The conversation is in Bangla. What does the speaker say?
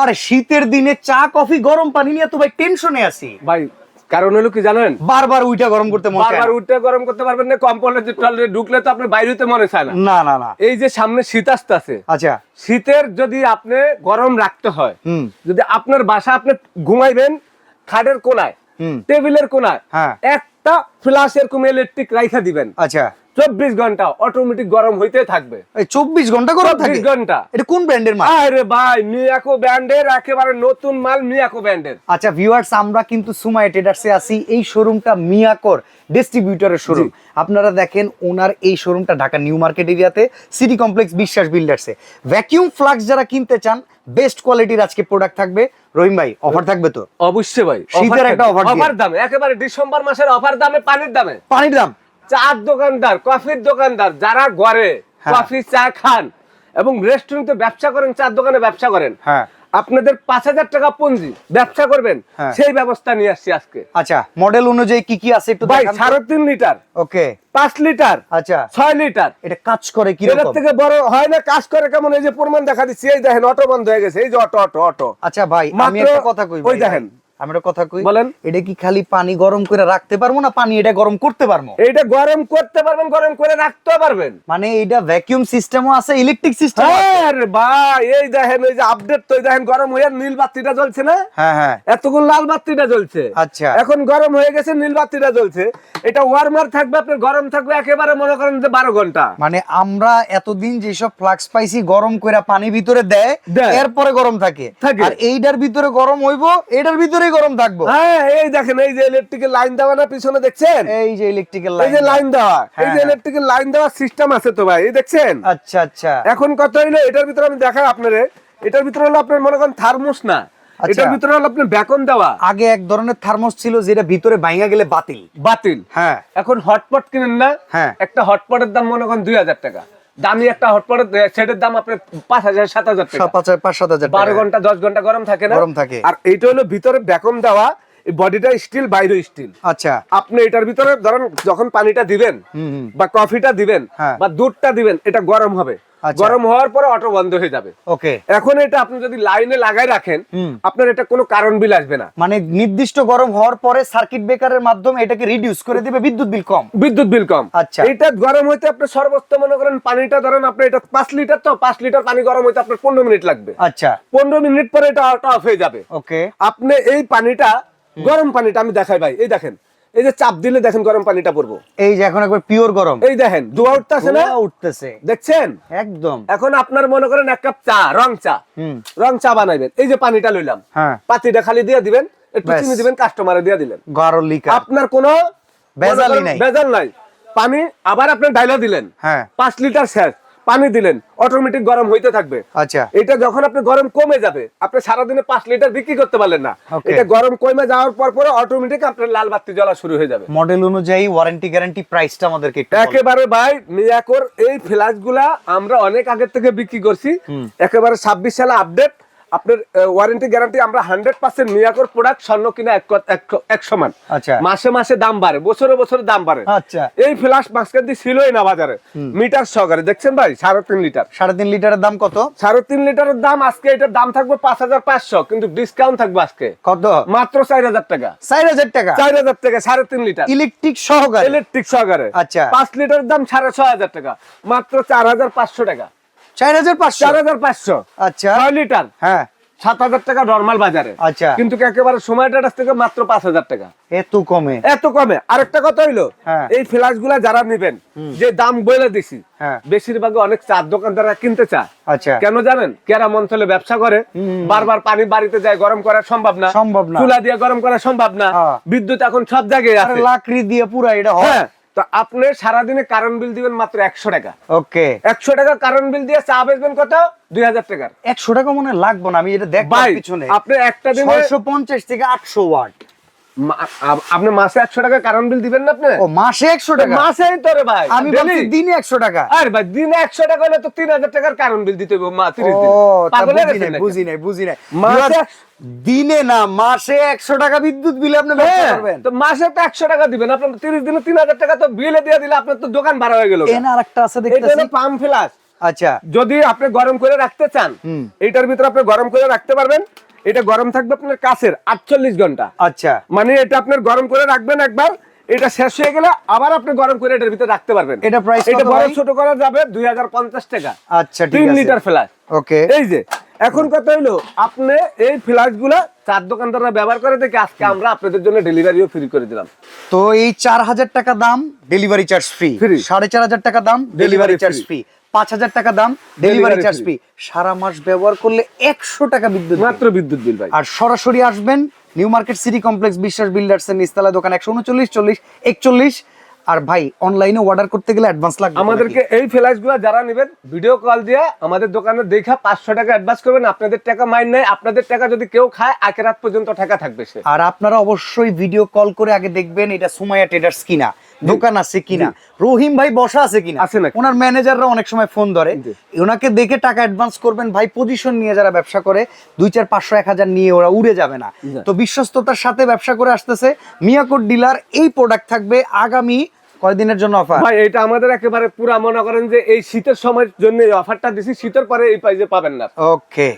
আরে শীতের দিনে চা কফি গরম পানি নিয়ে তো ভাই টেনশনে আছি ভাই। কারণ হলো কি জানেন, বারবার উইটা গরম করতে মন চায় বারবার না। উঠে গরম করতে পারবেন না, কম্পনের যে টয়লেটে ঢুকলে তো আপনি বাইরে হতে মনে চায় না। না না না। এই যে সামনে শীত আসতেছে, আচ্ছা। শীতের যদি আপনি গরম রাখতে হয়, হুম। যদি আপনার বাসা আপনি ঘুমাইবেন খাটের কোনায়, টেবিলের কোনায়, হ্যাঁ। একটা ফ্ল্যাশ এরকম ইলেকট্রিক রাইখা দিবেন, আচ্ছা। 24 ঘন্টা অটোমেটিক গরম হইতে থাকবে। এই 24 ঘন্টা গরম থাকে? 24 ঘন্টা। এটা কোন ব্র্যান্ডের মাল? আরে ভাই, মিয়াকো ব্র্যান্ডের একেবারে নতুন মাল, মিয়াকো ব্র্যান্ডের। আচ্ছা ভিউয়ার্স, আমরা কিন্তু সুমাইয়া ট্রেডার্সে আছি। এই শোরুমটা মিয়াকোর ডিস্ট্রিবিউটরের শোরুম। আপনারা দেখেন ওনার এই শোরুমটা ঢাকা নিউ মার্কেট এরিয়াতে, সিটি কমপ্লেক্স বিশ্বাস বিল্ডার্সে। ভ্যাকিউম ফ্লাক্স যারা কিনতে চান, বেস্ট কোয়ালিটির আজকে প্রোডাক্ট থাকবে। রহিম ভাই, অফার থাকবে তো? অবশ্যই ভাই, শীতের একটা অফার দামে, একেবারে ডিসেম্বর মাসের অফার দামে, পানির দামে। পানির দাম। চার দোকানদার, কফির দোকানদার যারা ঘরে কফি চা খান এবং রেস্টুরেন্টে ব্যবসা করেন, চার দোকানে ব্যবসা করেন, হ্যাঁ, আপনাদের 5000 টাকা পুঁজি ব্যবসা করবেন, সেই ব্যবস্থা নিয়ে আসছি আজকে। আচ্ছা, মডেল অনুযায়ী কি কি আছে একটু ভাই? দেখান। 3.5 লিটার, ওকে, 5 লিটার, আচ্ছা, 6 লিটার। এটা কাজ করে কি এর রকম? থেকে বড় হয় না, কাজ করে কেমন? এই যে প্রমাণ দেখা দিচ্ছি, এই দেখেন অটো বন্ধ হয়ে গেছে, এই যে অটো অটো অটো। আচ্ছা ভাই, আমি একটা কথা কই। ওই দেখেন, আমি একটা কথা কই, বলেন। এটা কি খালি পানি গরম করে রাখতে পারবো না পানি এটা গরম করতে পারবো? এইটা গরম করতে পারবেন, গরম করে রাখতে পারবেন। মানে এটা ভ্যাকিউম সিস্টেমও আছে, ইলেকট্রিক সিস্টেম আছে? আরে ভাই, এই দেখেন, এই যে আপডেট, তো এই দেখেন গরম হয়ে নীল বাতিটা জ্বলছে না? হ্যাঁ হ্যাঁ। এতক্ষণ লাল বাতিটা জ্বলছে, আচ্ছা, এখন গরম হয়ে গেছে, নীল বাতিটা জ্বলছে। এটা ওয়ার্মার থাকবে, আপনার গরম থাকবে একেবারে মনে করেন যে 12 ঘন্টা। মানে আমরা এতদিন যেসব ফ্লাক্স পাইছি গরম করে পানি ভিতরে দেয়, এরপরে গরম থাকে, আর এইটার ভিতরে গরম হইবো, এটার ভিতরেই গরম থাকবো। হ্যাঁ, এই দেখেন, এই যে ইলেকট্রিক্যাল লাইন দেওয়া না পিছনে, দেখছেন? এই যে ইলেকট্রিক্যাল এই যে লাইন দেওয়া, এই যে ইলেকট্রিক্যাল লাইন দেওয়া সিস্টেম আছে তো ভাই, এই দেখছেন? আচ্ছা আচ্ছা। এখন কত হইলো এটার ভিতরে, আমি দেখাই আপনারে। এটার ভিতরে হলো আপনার মনে করেন থার্মোস না, এটার ভিতরে হলো আপনার বেকন দেওয়া। আগে এক ধরনের থার্মোস ছিল যেটা ভিতরে ভাঙা গেলে বাতিল বাতিল। হ্যাঁ। এখন হটপট কিনেন না? হ্যাঁ। একটা হটপটের দাম মনে করেন 2000 টাকা। দামি একটা হটপটের সেটের দাম আপনার 5000 7000 টাকা। 5,000 12 ঘন্টা 10 ঘন্টা গরম থাকে না? গরম থাকে। আর এইটা হলো ভিতরে বেকন দেওয়া, এই বডিটা স্টিল, বাইরে স্টিল। আচ্ছা। আপনি এটার ভিতরে ধরেন যখন পানিটা দিবেন বা কফিটা দিবেন বা দুধটা দিবেন, এটা গরম হবে। গরম হওয়ার পরে অটো বন্ধ হয়ে যাবে। ওকে। এখন এটা আপনি যদি লাইনে লাগাই রাখেন, আপনার এটা কোনো কারণ বিল আসবে না। মানে নির্দিষ্ট গরম হওয়ার পরে সার্কিট ব্রেকারের মাধ্যমে এটাকে রিডিউস করে দিবে, বিদ্যুৎ বিল কম। বিদ্যুৎ বিল কম। আচ্ছা। এটা গরম হইতে আপনি সর্বোচ্চ মনে করেন পানিটা ধরেন আপনি এটা 5 লিটার, তো 5 লিটার পানি গরম হইতে আপনার 15 মিনিট লাগবে। আচ্ছা। 15 মিনিট পরে এটা অটো অফ হয়ে যাবে। ওকে। আপনি এই পানিটা, গরম পানিটা আমি দেখাই ভাই, এই দেখেন, এই যে চাপ দিলে দেখেন গরম পানিটা পড়বো, এই যে এখন একবার পিওর গরম, এই দেখেন ধোঁয়া উঠতেছে না? উঠতেছে, দেখছেন? একদম। এখন আপনার মনে করেন এক কাপ চা, রং চা বানাইবেন, এই যে পানিটা লইলাম, পাতিটা খালি দিয়ে দিবেন, একটু চিনি দিবেন, কাস্টমারে দিয়ে দিলেন, আপনার কোনো ভেজাল নাই। পানি আবার আপনি ডাইলা দিলেন, 5 লিটার শেষ, পানি দিলেন, অটোমেটিক গরম হইতে থাকবে। আচ্ছা। এটা যখন আপনি গরম কমে যাবে, আপনি সারাদিনে 5 লিটার বিক্রি করতে পারলেন না, এটা গরম কমে যাওয়ার পর পরে অটোমেটিক আপনার লাল বাতি জ্বলা শুরু হয়ে যাবে। মডেল অনুযায়ী ওয়ারেন্টি গ্যারান্টি প্রাইসটা আমাদেরকে একটু একেবারে ভাই, মিয়াকোর এই ফ্ল্যাশগুলা আমরা অনেক আগে থেকে বিক্রি করছি, একেবারে 26 সালে আপডেট। আপনার ওয়ারেন্টি গ্যারান্টি আমরা 100% মিয়াকোর প্রোডাক্ট, স্বর্ণ কিনা এক সমান। আচ্ছা। মাসে মাসে দাম বাড়ে, বছরে বছরে দাম বাড়ে। আচ্ছা। এই ফ্ল্যাশ মাস্কের দিয়ে ছিলই না বাজারে, মিটার সহকারে দেখছেন ভাই, 3.5 লিটার। 3.5 লিটারের দাম কত? 3.5 লিটারের দাম আজকে এটার দাম থাকবে 5500, কিন্তু ডিসকাউন্ট থাকবে আজকে কত? মাত্র 4000 টাকা। 4000 টাকা? 4000 টাকা 3.5 লিটার ইলেকট্রিক সহকারে? ইলেকট্রিক সহকারে। আচ্ছা। 5 লিটারের দাম 6500 টাকা, মাত্র 4500 টাকা। 4500? 4500। আচ্ছা। 6 লিটার, হ্যাঁ, 7000 টাকা নরমাল বাজারে। আচ্ছা। কিন্তু একেবারে সময় টাটাস থেকে মাত্র 5000 টাকা। এত কমে? এত কমে। আরেকটা কথা হইলো, এই ফ্ল্যাশ গুলা যারা নিবেন, যে দাম বলে দিছি, বেশিরভাগ অনেক চার দোকানদাররা কিনতে চায়। আচ্ছা। কেন জানেন? গ্রাম অঞ্চলে ব্যবসা করে, বারবার পানি বাড়িতে যায়, গরম করা সম্ভব না, চুলা দিয়ে গরম করা সম্ভব না, বিদ্যুৎ এখন সব জায়গায় আছে, লাকড়ি দিয়ে পুরা এটা হয়। তো আপনি সারাদিনে কারেন্ট বিল দিবেন মাত্র 100 টাকা। ওকে। 100 টাকা কারেন্ট বিল দিয়ে চা বেচবেন কত? 2000 টাকার। 100 টাকা মনে লাগবে না, আমি এটা দেখব পিছনে। আপনি একটা দিনে 650 থেকে 800 ওয়াট। আপনি মাসে 100 টাকা কারেন্ট বিল দিবেন না আপনি? ও মাসে 100 টাকা? মাসেই তো রে ভাই, আমি ভাবছি দিনে 100 টাকা। আরে ভাই, দিনে 100 টাকা হলে তো 3000 টাকার কারেন্ট বিল দিতে হবে 30 দিন। পাগল হয়ে গেছেন? বুঝি নাই। মাসে দিনে না, মাসে 100 টাকা বিদ্যুৎ বিল আপনি ব্যবহার করবেন? তো মাসে তো 100 টাকা দিবেন, আপনি 30 দিনে 3000 টাকা তো বিলে দিয়ে দিলে আপনার তো দোকান ভাড়া হয়ে গেল। এর আরেকটা আছে দেখতেছি, এটা হলো পাম্প ফ্ল্যাশ। আচ্ছা, যদি আপনি গরম করে রাখতে চান এইটার ভিতরে আপনি গরম করে রাখতে পারবেন। এটা গরম থাকবে আপনার কাছের 48 ঘন্টা। আচ্ছা, মানে এটা আপনার গরম করে রাখবেন একবার, এটা শেষ হয়ে গেলে আবার আপনি গরম করে এটার ভিতরে রাখতে পারবেন। এটা প্রাইস এটা কত বড় ভাই? ছোট করা যাবে 2050 টাকা। আচ্ছা, ঠিক 3 আছে। Litre flush. ওকে, এই যে এখন কথা হলো, আপনি এই ফ্লাশ গুলা 4 দোকানদাররা ব্যবহার করে দেখে আজকে আমরা আপনাদের জন্য ডেলিভারিও ফ্রি করে দিলাম। তো এই 4000 টাকা দাম, ডেলিভারি চার্জ ফ্রি। Free। 4500 টাকা দাম, ডেলিভারি চার্জ ফ্রি। 5000 টাকা দাম, ডেলিভারি চার্জ ফ্রি। সারা মাস ব্যবহার করলে 100 টাকা বিদ্যুৎ মাত্র বিদ্যুৎ বিল ভাই। আর সরাসরি আসবেন নিউ মার্কেট সিটি কমপ্লেক্স বিশ্বাস বিল্ডার্স এর নিচতলা দোকান 139 40 41। আর ভাই অনলাইনে অর্ডার করতে গেলে অ্যাডভান্স লাগবে আমাদেরকে এই ফ্ল্যাশগুলো যারা নেবেন ভিডিও কল দিয়ে আমাদের দোকানে দেখা 500 টাকা অ্যাডভান্স করবেন। আপনাদের টাকা মাইন নাই, আপনাদের টাকা যদি কেউ খায় আখেরাত পর্যন্ত টাকা থাকবে সে। আর আপনারা অবশ্যই ভিডিও কল করে আগে দেখবেন এটা সুমাইয়া ট্রেডার্স কিনা, দোকান আছে কিনা, রহিম ভাই বসা আছে কিনা, আছে নাকি? ওনার ম্যানেজাররা অনেক সময় ফোন ধরে, ওনাকে দেখে টাকা অ্যাডভান্স করবেন। ভাই পজিশন নিয়ে যারা ব্যবসা করে 2 4 500 1000 নিয়ে ওরা উড়ে যাবে না। তো বিশ্বস্ততার সাথে ব্যবসা করে আসতেছে মিয়াকোর ডিলার। এই প্রোডাক্ট থাকবে আগামী কয়দিনের জন্য অফার ভাই? এটা আমাদের একেবারে পুরা মনে করেন যে এই শীতের সময়ের জন্য এই অফারটা দিছি, শীতের পরে এই প্রাইসে পাবেন না। ওকে।